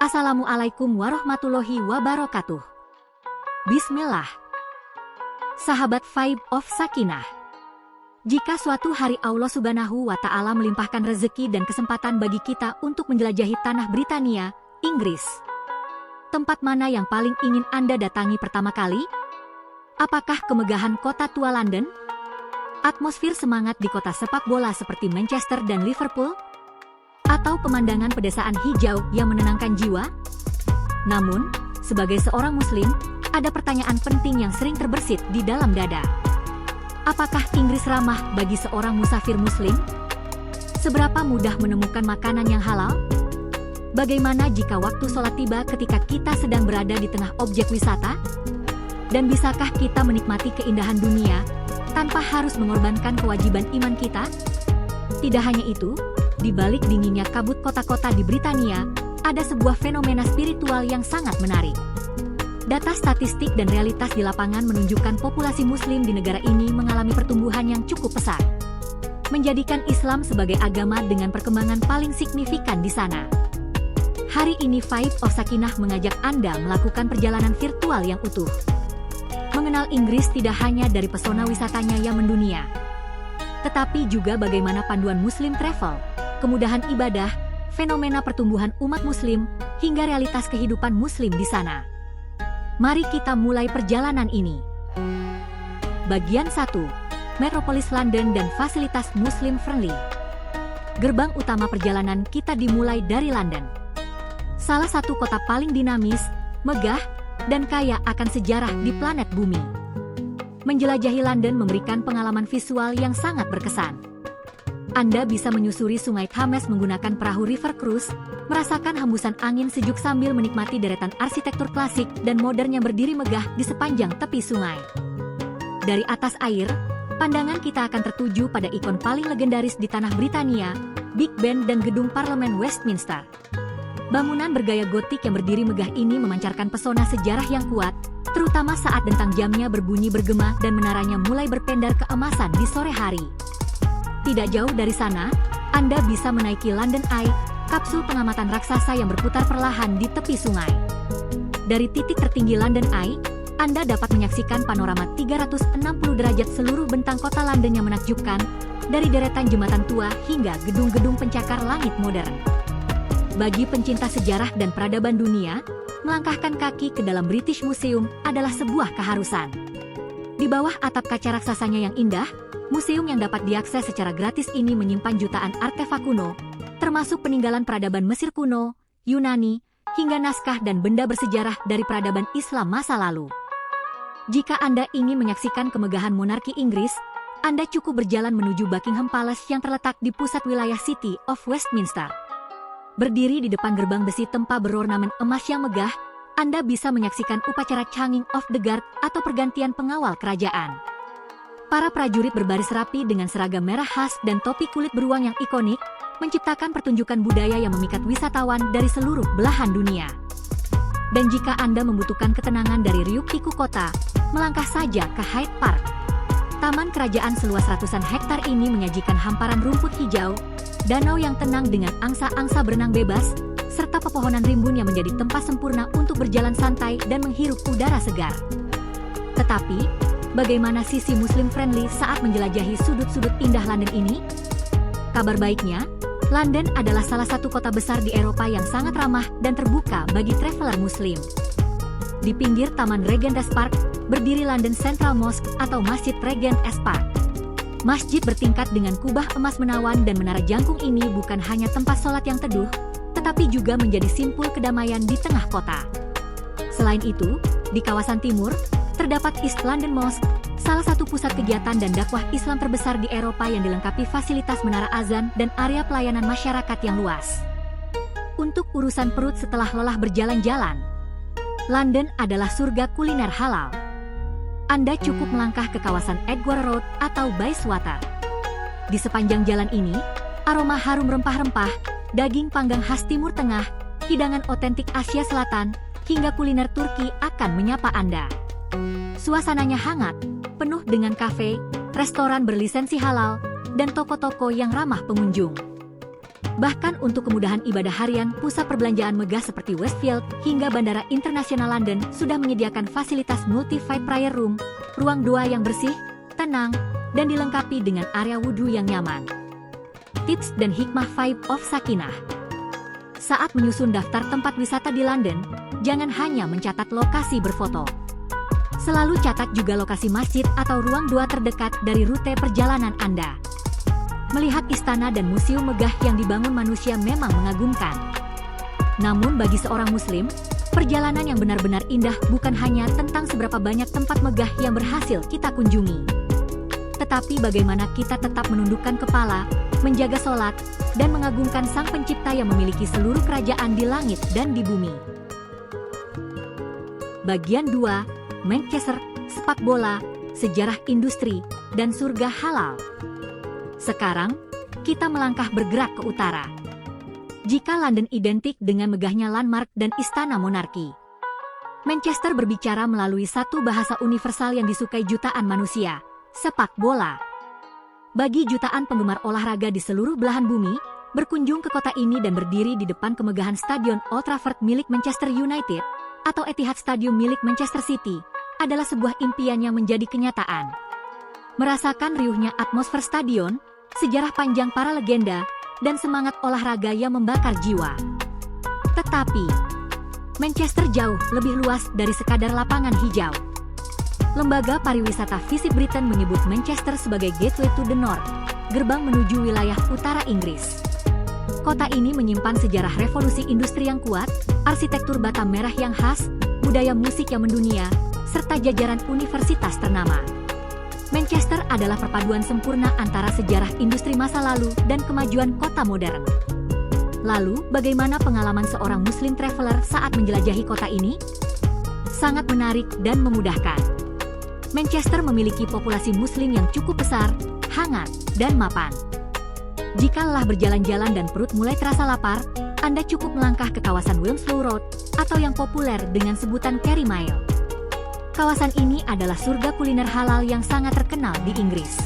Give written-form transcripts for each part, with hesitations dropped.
Assalamualaikum warahmatullahi wabarakatuh. Bismillah. Sahabat Vibe of Sakinah. Jika suatu hari Allah Subhanahu wa Ta'ala melimpahkan rezeki dan kesempatan bagi kita untuk menjelajahi tanah Britania, Inggris, tempat mana yang paling ingin Anda datangi pertama kali? Apakah kemegahan kota tua London? Atmosfer semangat di kota sepak bola seperti Manchester dan Liverpool? Atau pemandangan pedesaan hijau yang menenangkan jiwa? Namun, sebagai seorang muslim, ada pertanyaan penting yang sering terbersit di dalam dada. Apakah Inggris ramah bagi seorang musafir muslim? Seberapa mudah menemukan makanan yang halal? Bagaimana jika waktu sholat tiba ketika kita sedang berada di tengah objek wisata? Dan bisakah kita menikmati keindahan dunia tanpa harus mengorbankan kewajiban iman kita? Tidak hanya itu, di balik dinginnya kabut kota-kota di Britania, ada sebuah fenomena spiritual yang sangat menarik. Data statistik dan realitas di lapangan menunjukkan populasi muslim di negara ini mengalami pertumbuhan yang cukup pesat, menjadikan Islam sebagai agama dengan perkembangan paling signifikan di sana. Hari ini Vibe of Sakinah mengajak Anda melakukan perjalanan virtual yang utuh. Mengenal Inggris tidak hanya dari pesona wisatanya yang mendunia, tetapi juga bagaimana panduan Muslim Travel, kemudahan ibadah, fenomena pertumbuhan umat muslim, hingga realitas kehidupan muslim di sana. Mari kita mulai perjalanan ini. Bagian 1. Metropolis London dan fasilitas muslim friendly. Gerbang utama perjalanan kita dimulai dari London. Salah satu kota paling dinamis, megah, dan kaya akan sejarah di planet bumi. Menjelajahi London memberikan pengalaman visual yang sangat berkesan. Anda bisa menyusuri sungai Thames menggunakan perahu river cruise, merasakan hembusan angin sejuk sambil menikmati deretan arsitektur klasik dan modern yang berdiri megah di sepanjang tepi sungai. Dari atas air, pandangan kita akan tertuju pada ikon paling legendaris di tanah Britania, Big Ben dan gedung Parlemen Westminster. Bangunan bergaya gotik yang berdiri megah ini memancarkan pesona sejarah yang kuat, terutama saat dentang jamnya berbunyi bergema dan menaranya mulai berpendar keemasan di sore hari. Tidak jauh dari sana, Anda bisa menaiki London Eye, kapsul pengamatan raksasa yang berputar perlahan di tepi sungai. Dari titik tertinggi London Eye, Anda dapat menyaksikan panorama 360 derajat seluruh bentang kota London yang menakjubkan, dari deretan jembatan tua hingga gedung-gedung pencakar langit modern. Bagi pencinta sejarah dan peradaban dunia, melangkahkan kaki ke dalam British Museum adalah sebuah keharusan. Di bawah atap kaca raksasanya yang indah, museum yang dapat diakses secara gratis ini menyimpan jutaan artefak kuno, termasuk peninggalan peradaban Mesir kuno, Yunani, hingga naskah dan benda bersejarah dari peradaban Islam masa lalu. Jika Anda ingin menyaksikan kemegahan monarki Inggris, Anda cukup berjalan menuju Buckingham Palace yang terletak di pusat wilayah City of Westminster. Berdiri di depan gerbang besi tempa berornamen emas yang megah, Anda bisa menyaksikan upacara Changing of the Guard atau pergantian pengawal kerajaan. Para prajurit berbaris rapi dengan seragam merah khas dan topi kulit beruang yang ikonik, menciptakan pertunjukan budaya yang memikat wisatawan dari seluruh belahan dunia. Dan jika Anda membutuhkan ketenangan dari riuk-pikuk kota, melangkah saja ke Hyde Park. Taman kerajaan seluas ratusan hektar ini menyajikan hamparan rumput hijau, danau yang tenang dengan angsa-angsa berenang bebas, serta pepohonan rimbun yang menjadi tempat sempurna untuk berjalan santai dan menghirup udara segar. Tetapi, bagaimana sisi muslim friendly saat menjelajahi sudut-sudut indah London ini? Kabar baiknya, London adalah salah satu kota besar di Eropa yang sangat ramah dan terbuka bagi traveler muslim. Di pinggir Taman Regent Park, berdiri London Central Mosque atau Masjid Regent Park. Masjid bertingkat dengan kubah emas menawan dan menara jangkung ini bukan hanya tempat sholat yang teduh, tetapi juga menjadi simpul kedamaian di tengah kota. Selain itu, di kawasan timur, terdapat East London Mosque, salah satu pusat kegiatan dan dakwah Islam terbesar di Eropa yang dilengkapi fasilitas menara azan dan area pelayanan masyarakat yang luas. Untuk urusan perut setelah lelah berjalan-jalan, London adalah surga kuliner halal. Anda cukup melangkah ke kawasan Edgware Road atau Bayswater. Di sepanjang jalan ini, aroma harum rempah-rempah, daging panggang khas Timur Tengah, hidangan otentik Asia Selatan, hingga kuliner Turki akan menyapa Anda. Suasananya hangat, penuh dengan kafe, restoran berlisensi halal, dan toko-toko yang ramah pengunjung. Bahkan untuk kemudahan ibadah harian, pusat perbelanjaan megah seperti Westfield hingga Bandara Internasional London sudah menyediakan fasilitas multi-fight prayer room, ruang doa yang bersih, tenang, dan dilengkapi dengan area wudhu yang nyaman. Tips dan hikmah 5 of Sakinah. Saat menyusun daftar tempat wisata di London, jangan hanya mencatat lokasi berfoto. Selalu catat juga lokasi masjid atau ruang doa terdekat dari rute perjalanan Anda. Melihat istana dan museum megah yang dibangun manusia memang mengagumkan. Namun bagi seorang muslim, perjalanan yang benar-benar indah bukan hanya tentang seberapa banyak tempat megah yang berhasil kita kunjungi. Tetapi bagaimana kita tetap menundukkan kepala, menjaga sholat, dan mengagungkan Sang Pencipta yang memiliki seluruh kerajaan di langit dan di bumi. Bagian 2, Manchester, sepak bola, sejarah industri, dan surga halal. Sekarang, kita melangkah bergerak ke utara. Jika London identik dengan megahnya landmark dan istana monarki, Manchester berbicara melalui satu bahasa universal yang disukai jutaan manusia, sepak bola. Bagi jutaan penggemar olahraga di seluruh belahan bumi, berkunjung ke kota ini dan berdiri di depan kemegahan Stadion Old Trafford milik Manchester United, atau Etihad Stadium milik Manchester City, adalah sebuah impian yang menjadi kenyataan. Merasakan riuhnya atmosfer stadion, sejarah panjang para legenda, dan semangat olahraga yang membakar jiwa. Tetapi, Manchester jauh lebih luas dari sekadar lapangan hijau. Lembaga pariwisata Visit Britain menyebut Manchester sebagai gateway to the north, gerbang menuju wilayah utara Inggris. Kota ini menyimpan sejarah revolusi industri yang kuat, arsitektur bata merah yang khas, budaya musik yang mendunia, serta jajaran universitas ternama. Manchester adalah perpaduan sempurna antara sejarah industri masa lalu dan kemajuan kota modern. Lalu, bagaimana pengalaman seorang Muslim traveler saat menjelajahi kota ini? Sangat menarik dan memudahkan. Manchester memiliki populasi Muslim yang cukup besar, hangat, dan mapan. Jika lelah berjalan-jalan dan perut mulai terasa lapar, Anda cukup melangkah ke kawasan Wilmslow Road, atau yang populer dengan sebutan Carey Mile. Kawasan ini adalah surga kuliner halal yang sangat terkenal di Inggris.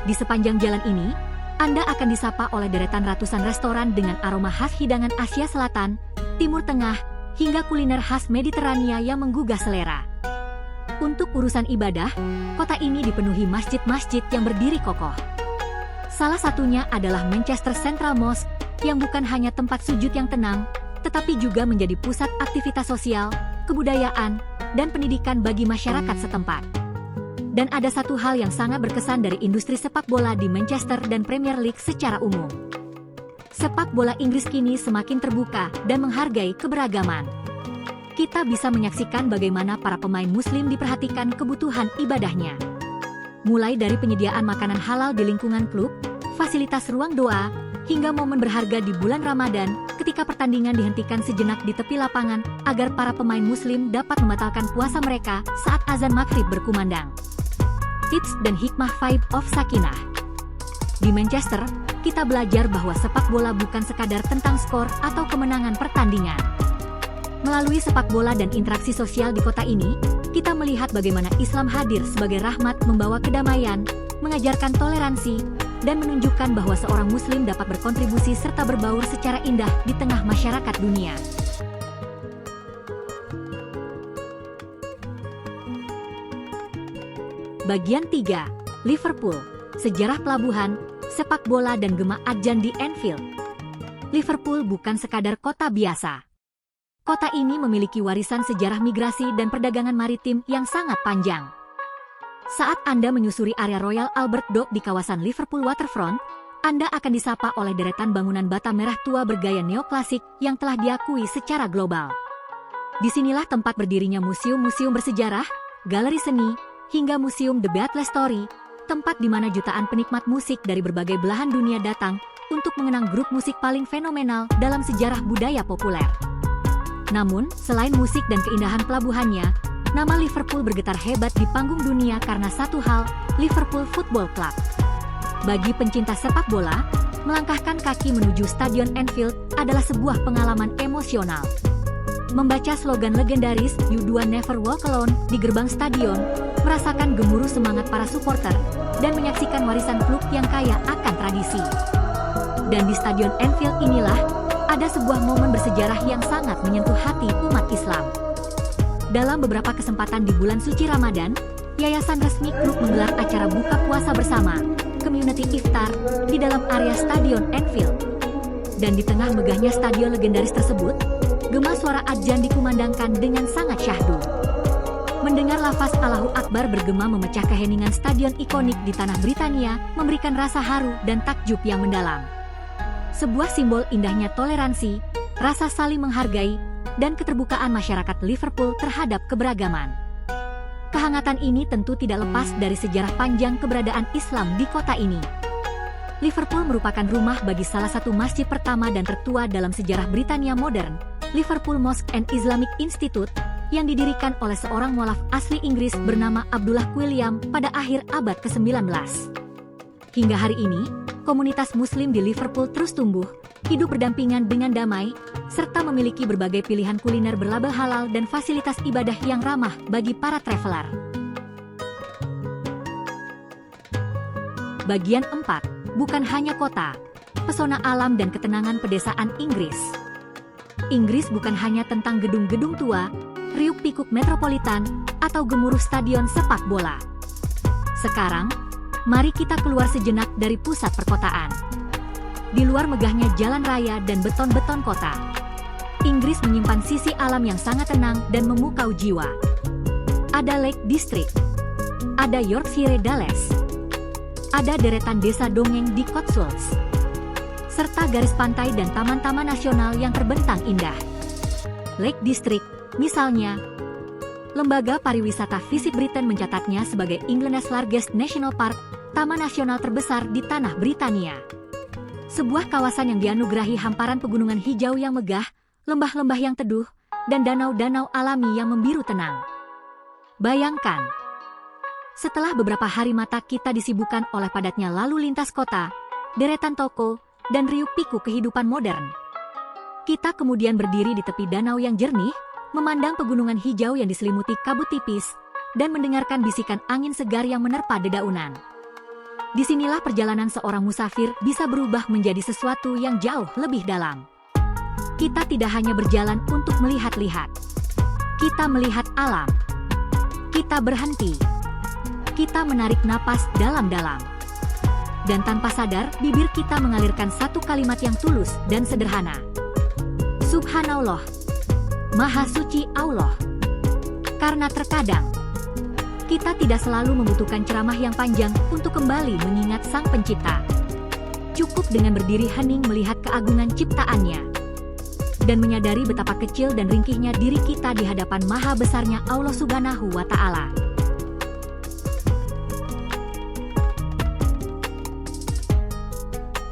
Di sepanjang jalan ini, Anda akan disapa oleh deretan ratusan restoran dengan aroma khas hidangan Asia Selatan, Timur Tengah, hingga kuliner khas Mediterania yang menggugah selera. Untuk urusan ibadah, kota ini dipenuhi masjid-masjid yang berdiri kokoh. Salah satunya adalah Manchester Central Mosque, yang bukan hanya tempat sujud yang tenang, tetapi juga menjadi pusat aktivitas sosial, kebudayaan, dan pendidikan bagi masyarakat setempat. Dan ada satu hal yang sangat berkesan dari industri sepak bola di Manchester dan Premier League secara umum. Sepak bola Inggris kini semakin terbuka dan menghargai keberagaman. Kita bisa menyaksikan bagaimana para pemain Muslim diperhatikan kebutuhan ibadahnya. Mulai dari penyediaan makanan halal di lingkungan klub, fasilitas ruang doa, hingga momen berharga di bulan Ramadan ketika pertandingan dihentikan sejenak di tepi lapangan agar para pemain Muslim dapat membatalkan puasa mereka saat azan maghrib berkumandang. Tips dan hikmah 5 of Sakinah. Di Manchester, kita belajar bahwa sepak bola bukan sekadar tentang skor atau kemenangan pertandingan. Melalui sepak bola dan interaksi sosial di kota ini, kita melihat bagaimana Islam hadir sebagai rahmat membawa kedamaian, mengajarkan toleransi, dan menunjukkan bahwa seorang Muslim dapat berkontribusi serta berbaur secara indah di tengah masyarakat dunia. Bagian 3, Liverpool, sejarah pelabuhan, sepak bola dan gema Adjan di Anfield. Liverpool bukan sekadar kota biasa. Kota ini memiliki warisan sejarah migrasi dan perdagangan maritim yang sangat panjang. Saat Anda menyusuri area Royal Albert Dock di kawasan Liverpool Waterfront, Anda akan disapa oleh deretan bangunan bata merah tua bergaya neoklasik yang telah diakui secara global. Disinilah tempat berdirinya museum-museum bersejarah, galeri seni, hingga museum The Beatles Story, tempat di mana jutaan penikmat musik dari berbagai belahan dunia datang untuk mengenang grup musik paling fenomenal dalam sejarah budaya populer. Namun, selain musik dan keindahan pelabuhannya, nama Liverpool bergetar hebat di panggung dunia karena satu hal, Liverpool Football Club. Bagi pencinta sepak bola, melangkahkan kaki menuju Stadion Anfield adalah sebuah pengalaman emosional. Membaca slogan legendaris "You Do Never Walk Alone" di gerbang stadion, merasakan gemuruh semangat para supporter, dan menyaksikan warisan klub yang kaya akan tradisi. Dan di Stadion Anfield inilah, ada sebuah momen bersejarah yang sangat menyentuh hati umat Islam. Dalam beberapa kesempatan di bulan suci Ramadan, yayasan resmi klub menggelar acara buka puasa bersama, community iftar, di dalam area Stadion Anfield. Dan di tengah megahnya stadion legendaris tersebut, gema suara adzan dikumandangkan dengan sangat syahdu. Mendengar lafaz Allahu Akbar bergema memecah keheningan stadion ikonik di tanah Britania, memberikan rasa haru dan takjub yang mendalam. Sebuah simbol indahnya toleransi, rasa saling menghargai, dan keterbukaan masyarakat Liverpool terhadap keberagaman. Kehangatan ini tentu tidak lepas dari sejarah panjang keberadaan Islam di kota ini. Liverpool merupakan rumah bagi salah satu masjid pertama dan tertua dalam sejarah Britania modern, Liverpool Mosque and Islamic Institute, yang didirikan oleh seorang mualaf asli Inggris bernama Abdullah Quilliam pada akhir abad ke-19. Hingga hari ini, komunitas Muslim di Liverpool terus tumbuh, hidup berdampingan dengan damai, serta memiliki berbagai pilihan kuliner berlabel halal dan fasilitas ibadah yang ramah bagi para traveler. Bagian 4. Bukan hanya kota, pesona alam dan ketenangan pedesaan Inggris. Inggris bukan hanya tentang gedung-gedung tua, riuk-pikuk metropolitan, atau gemuruh stadion sepak bola. Sekarang, mari kita keluar sejenak dari pusat perkotaan. Di luar megahnya jalan raya dan beton-beton kota, Inggris menyimpan sisi alam yang sangat tenang dan memukau jiwa. Ada Lake District, ada Yorkshire Dales, ada deretan desa dongeng di Cotswolds, serta garis pantai dan taman-taman nasional yang terbentang indah. Lake District, misalnya, lembaga pariwisata Visit Britain mencatatnya sebagai England's largest national park, taman nasional terbesar di tanah Britania. Sebuah kawasan yang dianugerahi hamparan pegunungan hijau yang megah, lembah-lembah yang teduh, dan danau-danau alami yang membiru tenang. Bayangkan, setelah beberapa hari mata kita disibukkan oleh padatnya lalu lintas kota, deretan toko, dan riuk-pikuk kehidupan modern, kita kemudian berdiri di tepi danau yang jernih, memandang pegunungan hijau yang diselimuti kabut tipis, dan mendengarkan bisikan angin segar yang menerpa dedaunan. Disinilah perjalanan seorang musafir bisa berubah menjadi sesuatu yang jauh lebih dalam. Kita tidak hanya berjalan untuk melihat-lihat. Kita melihat alam. Kita berhenti. Kita menarik napas dalam-dalam. Dan tanpa sadar, bibir kita mengalirkan satu kalimat yang tulus dan sederhana. Subhanallah. Maha suci Allah. Karena terkadang, kita tidak selalu membutuhkan ceramah yang panjang untuk kembali mengingat Sang Pencipta. Cukup dengan berdiri hening melihat keagungan ciptaannya, dan menyadari betapa kecil dan ringkihnya diri kita di hadapan maha besarnya Allah Subhanahu wa Ta'ala.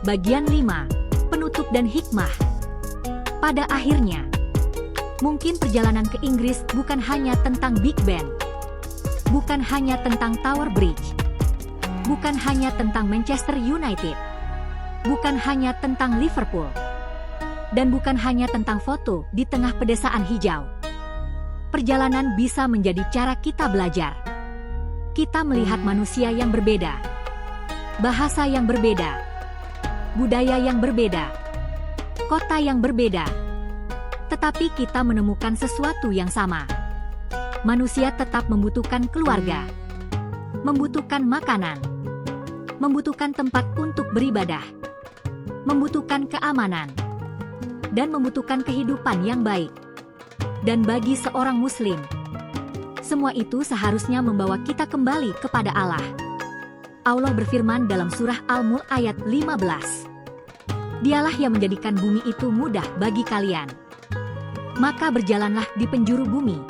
Bagian 5. Penutup dan hikmah. Pada akhirnya, mungkin perjalanan ke Inggris bukan hanya tentang Big Ben, bukan hanya tentang Tower Bridge, bukan hanya tentang Manchester United, bukan hanya tentang Liverpool, dan bukan hanya tentang foto di tengah pedesaan hijau. Perjalanan bisa menjadi cara kita belajar. Kita melihat manusia yang berbeda, bahasa yang berbeda, budaya yang berbeda, kota yang berbeda, tetapi kita menemukan sesuatu yang sama. Manusia tetap membutuhkan keluarga, membutuhkan makanan, membutuhkan tempat untuk beribadah, membutuhkan keamanan, dan membutuhkan kehidupan yang baik. Dan bagi seorang Muslim, semua itu seharusnya membawa kita kembali kepada Allah. Allah berfirman dalam surah Al-Mulk ayat 15. Dialah yang menjadikan bumi itu mudah bagi kalian. Maka berjalanlah di penjuru bumi,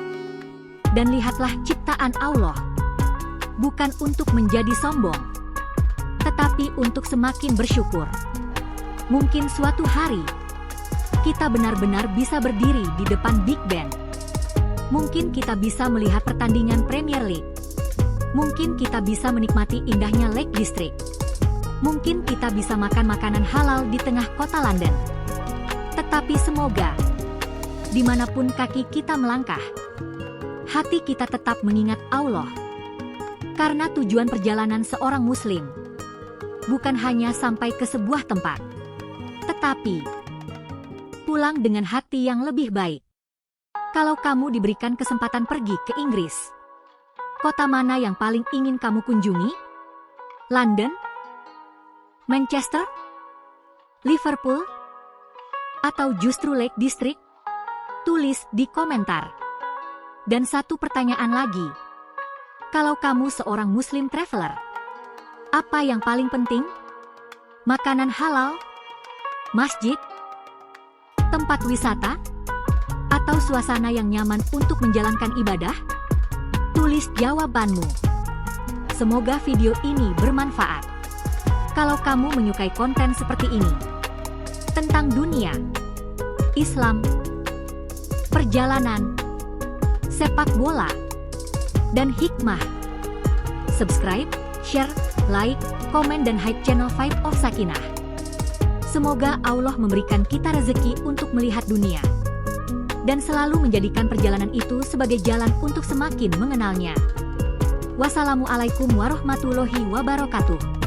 dan lihatlah ciptaan Allah, bukan untuk menjadi sombong, tetapi untuk semakin bersyukur. Mungkin suatu hari, kita benar-benar bisa berdiri di depan Big Ben. Mungkin kita bisa melihat pertandingan Premier League. Mungkin kita bisa menikmati indahnya Lake District. Mungkin kita bisa makan makanan halal di tengah kota London. Tetapi semoga, dimanapun kaki kita melangkah, hati kita tetap mengingat Allah. Karena tujuan perjalanan seorang Muslim bukan hanya sampai ke sebuah tempat, tetapi pulang dengan hati yang lebih baik. Kalau kamu diberikan kesempatan pergi ke Inggris, kota mana yang paling ingin kamu kunjungi? London? Manchester? Liverpool? Atau justru Lake District? Tulis di komentar. Dan satu pertanyaan lagi. Kalau kamu seorang Muslim traveler, apa yang paling penting? Makanan halal? Masjid? Tempat wisata? Atau suasana yang nyaman untuk menjalankan ibadah? Tulis jawabanmu. Semoga video ini bermanfaat. Kalau kamu menyukai konten seperti ini, tentang dunia, Islam, perjalanan, sepak bola, dan hikmah, subscribe, share, like, komen dan hype channel Vibe of Sakinah. Semoga Allah memberikan kita rezeki untuk melihat dunia, dan selalu menjadikan perjalanan itu sebagai jalan untuk semakin mengenalnya. Wassalamualaikum warahmatullahi wabarakatuh.